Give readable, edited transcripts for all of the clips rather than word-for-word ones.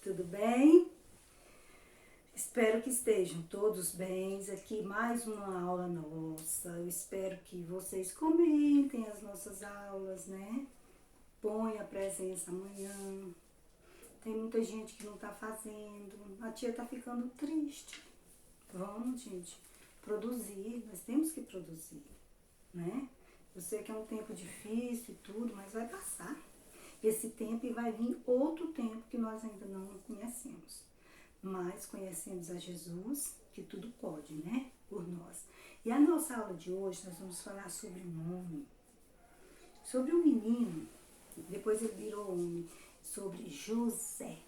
tudo bem? Espero que estejam todos bem. Aqui mais uma aula nossa. Eu espero que vocês comentem as nossas aulas, né? Põe a presença amanhã. Tem muita gente que não tá fazendo. A tia tá ficando triste. Vamos, gente, produzir. Nós temos que produzir, né? Eu sei que é um tempo difícil e tudo, mas vai passar esse tempo e vai vir outro tempo que nós ainda não conhecemos. Mas conhecemos a Jesus, que tudo pode, né? Por nós. E a nossa aula de hoje, nós vamos falar sobre um homem, sobre um menino, depois ele virou homem, sobre José.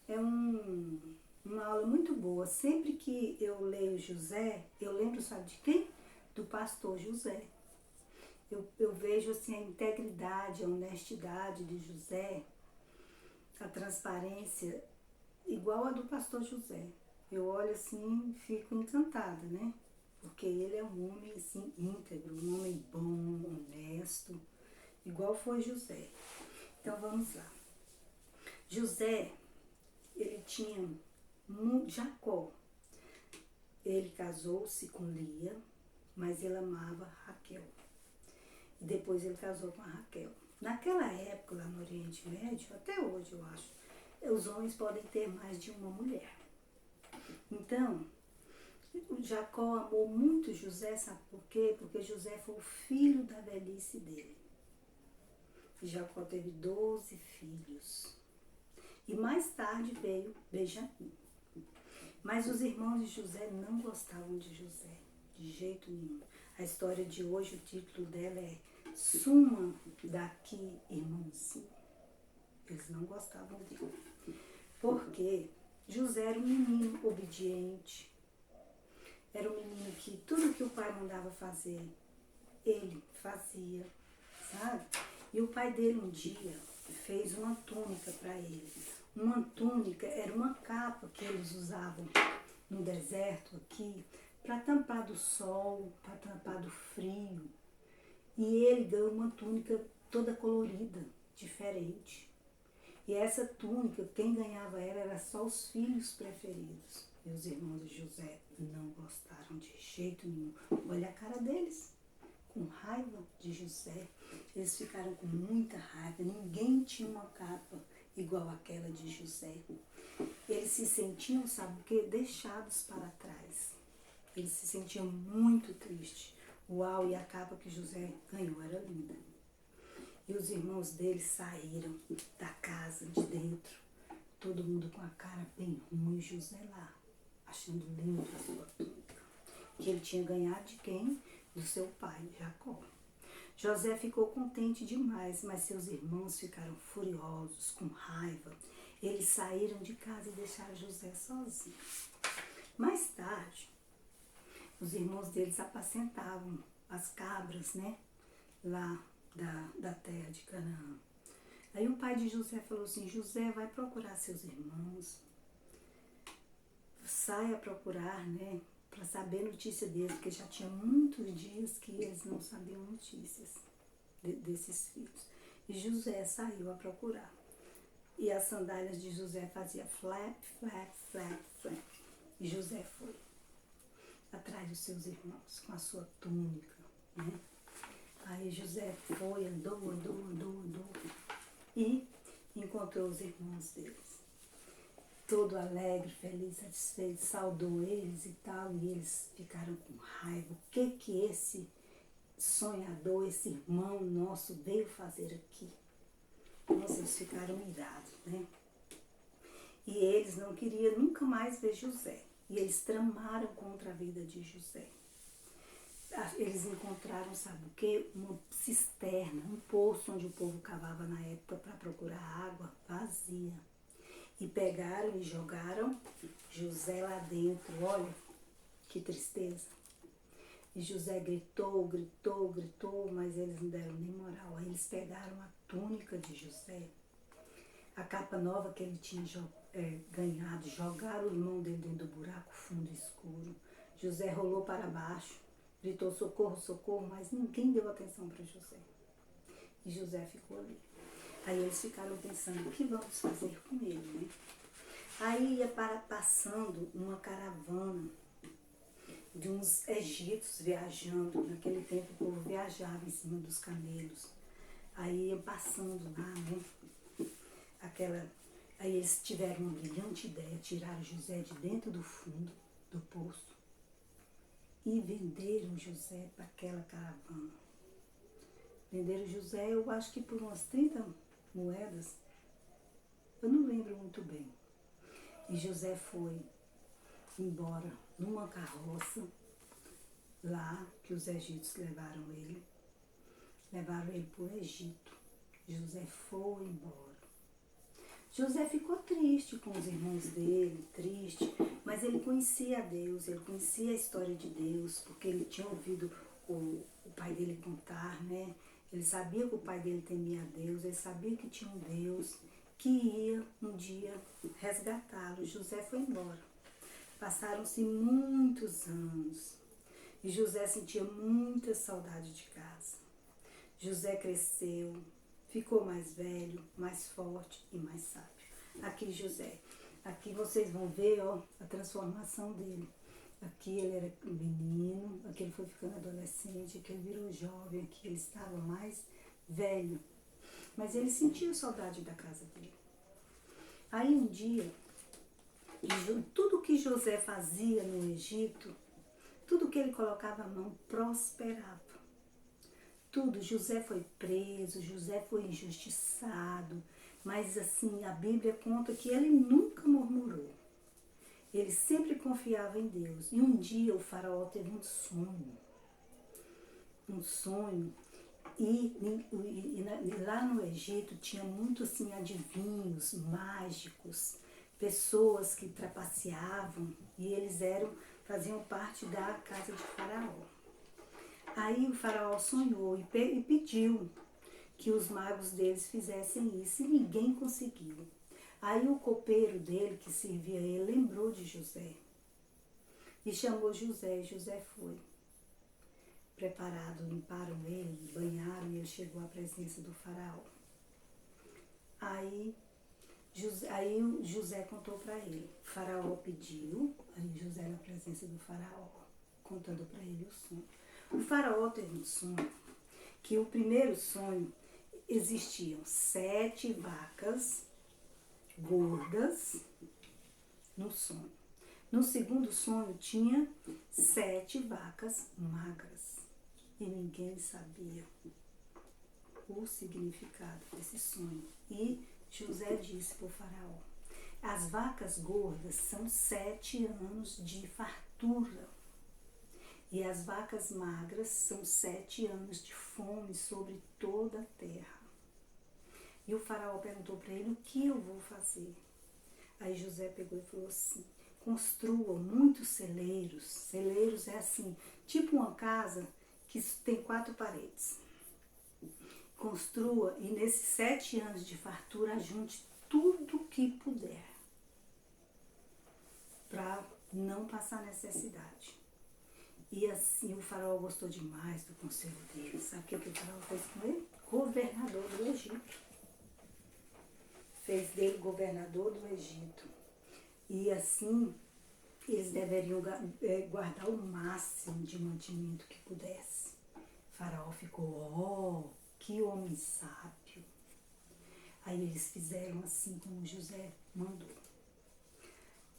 É uma aula muito boa. Sempre que eu leio José, eu lembro, sabe de quem? Do pastor José. Eu vejo assim a integridade, a honestidade de José, a transparência igual a do pastor José. Eu olho assim e fico encantada, né? Porque ele é um homem assim íntegro, um homem bom, honesto, igual foi José. Então vamos lá. José, ele tinha Jacó. Ele casou-se com Lia, mas ele amava Raquel. E depois ele casou com a Raquel. Naquela época, lá no Oriente Médio, até hoje eu acho, os homens podem ter mais de uma mulher. Então, Jacó amou muito José, sabe por quê? Porque José foi o filho da velhice dele. E Jacó teve 12 filhos. E mais tarde veio Benjamim. Mas os irmãos de José não gostavam de José, de jeito nenhum. A história de hoje, o título dela é Suma daqui, irmãozinho. Eles não gostavam dele. Porque José era um menino obediente. Era um menino que tudo que o pai mandava fazer, ele fazia, sabe? E o pai dele um dia fez uma túnica para ele. Uma túnica era uma capa que eles usavam no deserto aqui para tampar do sol, para tampar do frio. E ele ganhou uma túnica toda colorida, diferente. E essa túnica, quem ganhava ela era só os filhos preferidos. E os irmãos de José não gostaram de jeito nenhum. Olha a cara deles, com raiva de José. Eles ficaram com muita raiva. Ninguém tinha uma capa igual aquela de José. Eles se sentiam, sabe o quê? Deixados para trás. Eles se sentiam muito tristes. Uau, e a capa que José ganhou era linda. E os irmãos dele saíram da casa de dentro, todo mundo com a cara bem ruim, José lá, achando lindo a sua túnica. Que ele tinha ganhado de quem? Do seu pai, Jacó. José ficou contente demais, mas seus irmãos ficaram furiosos, com raiva. Eles saíram de casa e deixaram José sozinho. Mais tarde, os irmãos deles apacentavam as cabras, né? Lá da terra de Canaã. Aí o pai de José falou assim: José, vai procurar seus irmãos. Sai a procurar, né? Para saber notícia deles, porque já tinha muitos dias que eles não sabiam notícias desses filhos. E José saiu a procurar. E as sandálias de José faziam flap, flap, flap, flap. E José foi atrás dos seus irmãos com a sua túnica, né? Aí José foi, andou e encontrou os irmãos deles. Todo alegre, feliz, satisfeito, saudou eles e tal, e eles ficaram com raiva. O que esse sonhador, esse irmão nosso veio fazer aqui? Nossa, eles ficaram irados, né? E eles não queriam nunca mais ver José. E eles tramaram contra a vida de José. Eles encontraram, sabe o quê? Uma cisterna, um poço onde o povo cavava na época para procurar água, vazia. E pegaram e jogaram José lá dentro. Olha, que tristeza. E José gritou, mas eles não deram nem moral. Aí eles pegaram a túnica de José, a capa nova que ele tinha ganhado, jogaram o irmão dele dentro do buraco fundo e escuro. José rolou para baixo, gritou socorro, socorro, mas ninguém deu atenção para José. E José ficou ali. Aí eles ficaram pensando, o que vamos fazer com ele, né? Aí ia passando uma caravana de uns egípcios viajando. Naquele tempo o povo viajava em cima dos camelos. Aí ia passando lá, né? Aí eles tiveram uma brilhante ideia, tiraram José de dentro do fundo do poço e venderam José para aquela caravana. Venderam José, eu acho que por umas 30 moedas, eu não lembro muito bem. E José foi embora numa carroça lá que os egípcios levaram ele para o Egito. José foi embora. José ficou triste com os irmãos dele, triste, mas ele conhecia Deus, ele conhecia a história de Deus, porque ele tinha ouvido o pai dele contar, né? Ele sabia que o pai dele temia a Deus, ele sabia que tinha um Deus que ia um dia resgatá-lo. José foi embora. Passaram-se muitos anos e José sentia muita saudade de casa. José cresceu, ficou mais velho, mais forte e mais sábio. Aqui José, aqui vocês vão ver, ó, a transformação dele. Aqui ele era menino, aqui ele foi ficando adolescente, aqui ele virou jovem, aqui ele estava mais velho. Mas ele sentia saudade da casa dele. Aí um dia, tudo que José fazia no Egito, tudo que ele colocava a mão prosperava. Tudo, José foi preso, José foi injustiçado, mas assim, a Bíblia conta que ele nunca murmurou. Ele sempre confiava em Deus. E um dia o faraó teve um sonho, e lá no Egito tinha muito assim, adivinhos, mágicos, pessoas que trapaceavam, e eles faziam parte da casa de Faraó. Aí o faraó sonhou e pediu que os magos deles fizessem isso, e ninguém conseguiu. Aí o copeiro dele, que servia ele, lembrou de José e chamou José. José foi. Preparado, limparam ele, banharam, e ele chegou à presença do faraó. Aí José contou para ele. O faraó pediu, aí José na presença do faraó, contando para ele o sonho. O faraó teve um sonho, que o primeiro sonho existiam 7 vacas gordas no sonho. No segundo sonho tinha 7 vacas magras e ninguém sabia o significado desse sonho. E José disse para o faraó: as vacas gordas são 7 anos de fartura. E as vacas magras são 7 anos de fome sobre toda a terra. E o faraó perguntou para ele: o que eu vou fazer? Aí José pegou e falou assim: construa muitos celeiros. Celeiros é assim, tipo uma casa que tem 4 paredes. Construa, e nesses 7 anos de fartura junte tudo que puder, para não passar necessidade. E assim o faraó gostou demais do conselho dele. Sabe o que o faraó fez com ele? Governador do Egito. Fez dele governador do Egito. E assim, eles deveriam guardar o máximo de mantimento que pudesse. O faraó ficou, que homem sábio. Aí eles fizeram assim como José mandou.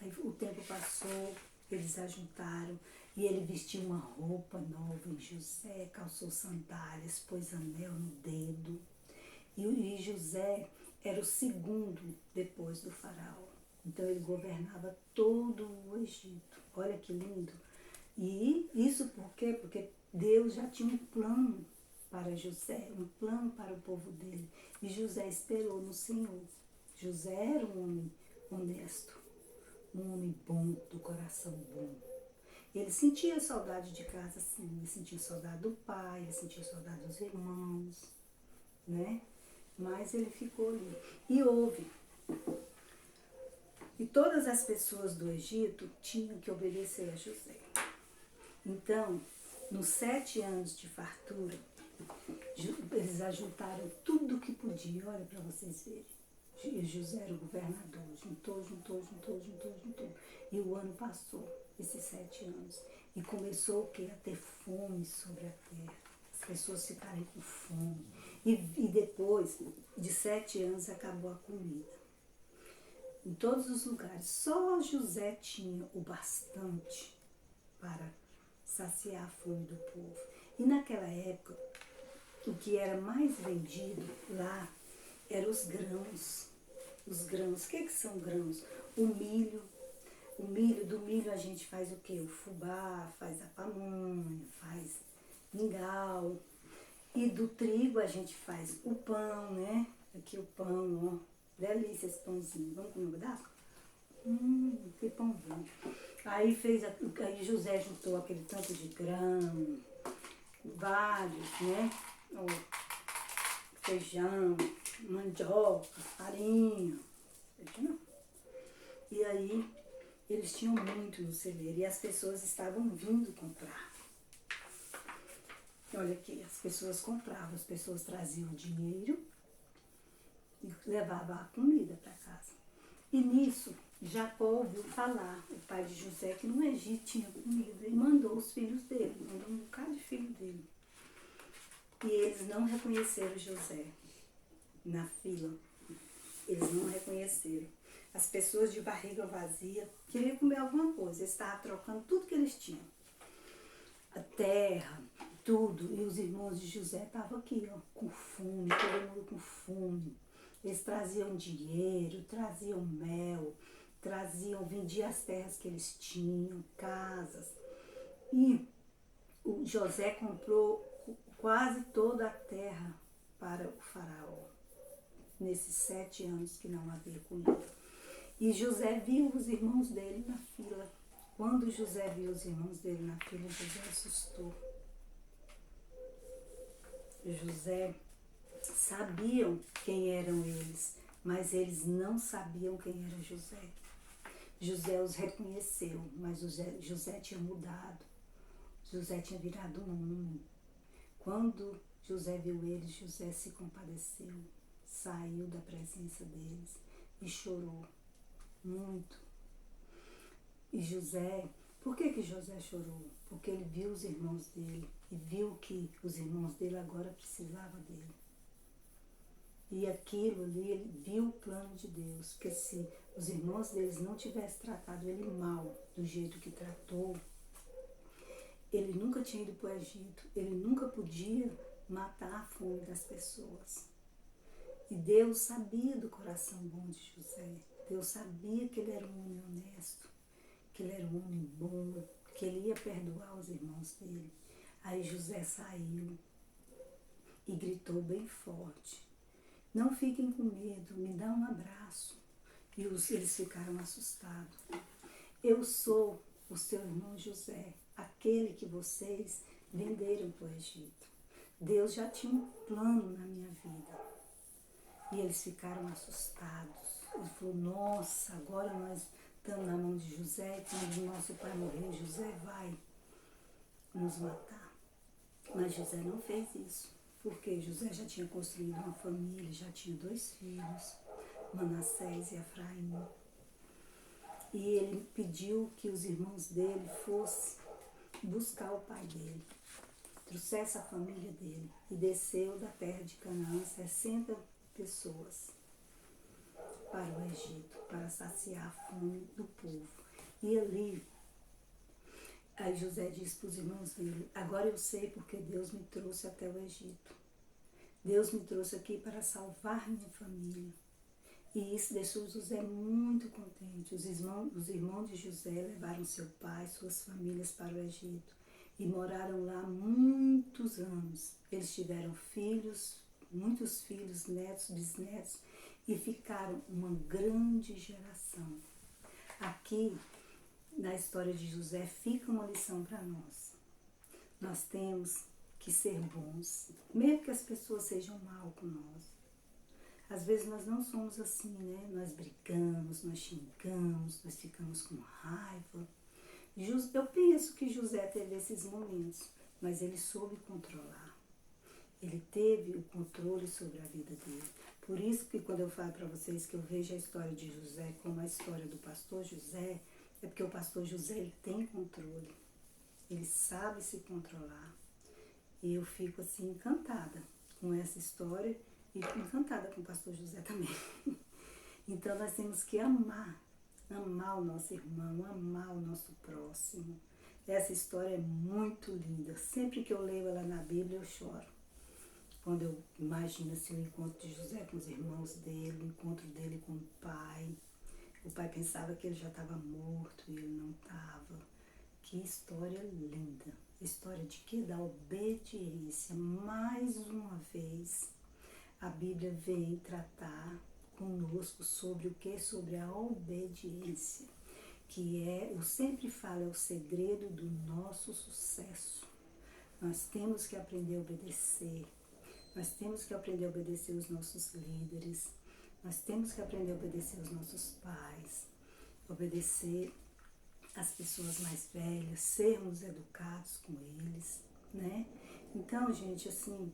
Aí o tempo passou, eles ajuntaram, e ele vestiu uma roupa nova em José, calçou sandálias, pôs anel no dedo. E José era o segundo depois do faraó. Então ele governava todo o Egito. Olha que lindo. E isso por quê? Porque Deus já tinha um plano para José, um plano para o povo dele. E José esperou no Senhor. José era um homem honesto, um homem bom, do coração bom. Ele sentia saudade de casa, sim. Ele sentia saudade do pai, ele sentia saudade dos irmãos, né? Mas ele ficou ali. E houve. E todas as pessoas do Egito tinham que obedecer a José. Então, nos 7 anos de fartura, eles ajuntaram tudo que podiam, olha para vocês verem. E José era o governador, juntou. E o ano passou, esses 7 anos. E começou o quê? A ter fome sobre a terra. As pessoas ficarem com fome. E depois de 7 anos acabou a comida. Em todos os lugares. Só José tinha o bastante para saciar a fome do povo. E naquela época, o que era mais vendido lá eram os grãos. Os grãos, o que são grãos? O milho. Do milho a gente faz o quê? O fubá, faz a pamonha, faz mingau. E do trigo a gente faz o pão, né? Aqui o pão, ó. Delícia esse pãozinho. Vamos comer um pedaço? Que pão bom. Aí José juntou aquele tanto de grão, vários, né? Feijão, mandioca, farinha. E aí eles tinham muito no celeiro e as pessoas estavam vindo comprar. Olha aqui, as pessoas compravam, as pessoas traziam dinheiro e levavam a comida para casa. E nisso, Jacó ouviu falar, o pai de José, que no Egito tinha comida e mandou os filhos dele, mandou um bocado de filho dele. E eles não reconheceram José na fila. Eles não reconheceram. As pessoas de barriga vazia queriam comer alguma coisa. Eles estavam trocando tudo que eles tinham. A terra, tudo. E os irmãos de José estavam aqui, ó, com fome, todo mundo com fome. Eles traziam dinheiro, traziam mel, vendiam as terras que eles tinham, casas. E o José comprou quase toda a terra para o faraó, nesses 7 anos que não havia comida. E José viu os irmãos dele na fila. Quando José viu os irmãos dele na fila, José assustou. José sabiam quem eram eles, mas eles não sabiam quem era José. José os reconheceu, mas José tinha mudado. José tinha virado um homem. Quando José viu eles, José se compadeceu, saiu da presença deles e chorou muito. E José, por que José chorou? Porque ele viu os irmãos dele e viu que os irmãos dele agora precisavam dele. E aquilo ali, ele viu o plano de Deus, porque se os irmãos deles não tivessem tratado ele mal, do jeito que tratou, ele nunca tinha ido para o Egito, ele nunca podia matar a fome das pessoas. E Deus sabia do coração bom de José, Deus sabia que ele era um homem honesto, que ele era um homem bom, que ele ia perdoar os irmãos dele. Aí José saiu e gritou bem forte: não fiquem com medo, me dá um abraço. E eles ficaram assustados. Eu sou o seu irmão José, aquele que vocês venderam para o Egito. Deus já tinha um plano na minha vida. E eles ficaram assustados. Ele falou: nossa, agora nós estamos na mão de José, quando o nosso pai morreu, José vai nos matar. Mas José não fez isso, porque José já tinha construído uma família, já tinha 2 filhos, Manassés e Efraim. E ele pediu que os irmãos dele fossem buscar o pai dele, trouxesse a família dele, e desceu da terra de Canaã 60 pessoas para o Egito, para saciar a fome do povo. E ali, aí José disse para os irmãos dele: agora eu sei porque Deus me trouxe até o Egito. Deus me trouxe aqui para salvar minha família. E isso deixou José muito contente. Os irmãos de José levaram seu pai, suas famílias para o Egito e moraram lá muitos anos. Eles tiveram filhos, muitos filhos, netos, bisnetos, e ficaram uma grande geração. Aqui, na história de José, fica uma lição para nós. Nós temos que ser bons, mesmo que as pessoas sejam mal com nós. Às vezes nós não somos assim, né? Nós brigamos, nós xingamos, nós ficamos com raiva. Eu penso que José teve esses momentos, mas ele soube controlar. Ele teve o controle sobre a vida dele. Por isso que quando eu falo para vocês que eu vejo a história de José como a história do pastor José, é porque o pastor José ele tem controle, ele sabe se controlar. E eu fico assim encantada com essa história e encantada com o pastor José também. Então nós temos que amar o nosso irmão, amar o nosso próximo. Essa história é muito linda. Sempre que eu leio ela na Bíblia, eu choro. Quando eu imagino assim, o encontro de José com os irmãos dele, o encontro dele com o pai. O pai pensava que ele já estava morto e ele não estava. Que história linda. História de quê? Da obediência. Mais uma vez, a Bíblia vem tratar conosco sobre o que? Sobre a obediência, que é, eu sempre falo, é o segredo do nosso sucesso. Nós temos que aprender a obedecer, nós temos que aprender a obedecer os nossos líderes, nós temos que aprender a obedecer os nossos pais, obedecer as pessoas mais velhas, sermos educados com eles, né? Então, gente, assim,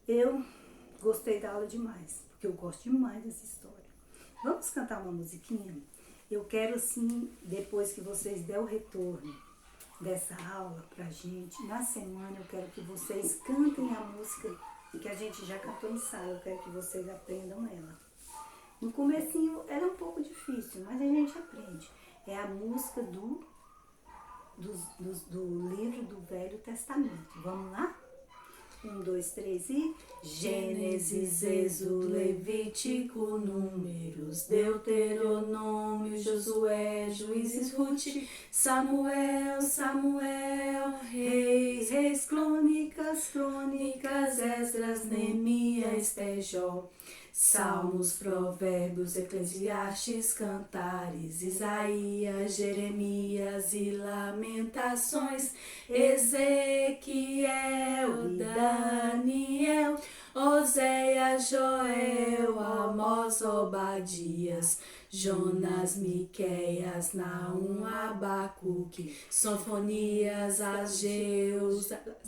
eu gostei da aula demais, porque eu gosto demais dessa história. Vamos cantar uma musiquinha? Eu quero, assim, depois que vocês der o retorno dessa aula pra gente, na semana eu quero que vocês cantem a música que a gente já cantou em sala, eu quero que vocês aprendam ela. No comecinho era um pouco difícil, mas a gente aprende. É a música do livro do Velho Testamento. Vamos lá? 1, 2, 3 e... Gênesis, Êxodo, Levítico, Números, Deuteronômio, Josué, Juízes, Ruth, Samuel, Reis, Crônicas, Esdras, Neemias, Esther, Jó, Salmos, Provérbios, Eclesiastes, Cantares, Isaías, Jeremias e Lamentações, Ezequiel, Daniel, Oséias, Joel, Amós, Obadias, Jonas, Miqueias, Naum, Abacuque, Sofonias, Ageu,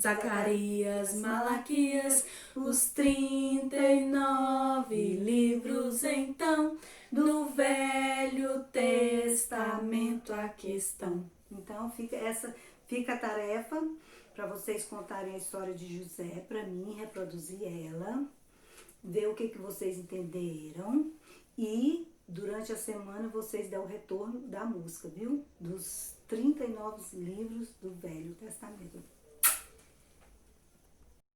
Zacarias, Malaquias, os 39 livros então do Velho Testamento aqui estão. Então fica a tarefa para vocês contarem a história de José para mim, reproduzir ela, ver o que vocês entenderam e durante a semana vocês dão o retorno da música, viu? Dos 39 livros do Velho Testamento.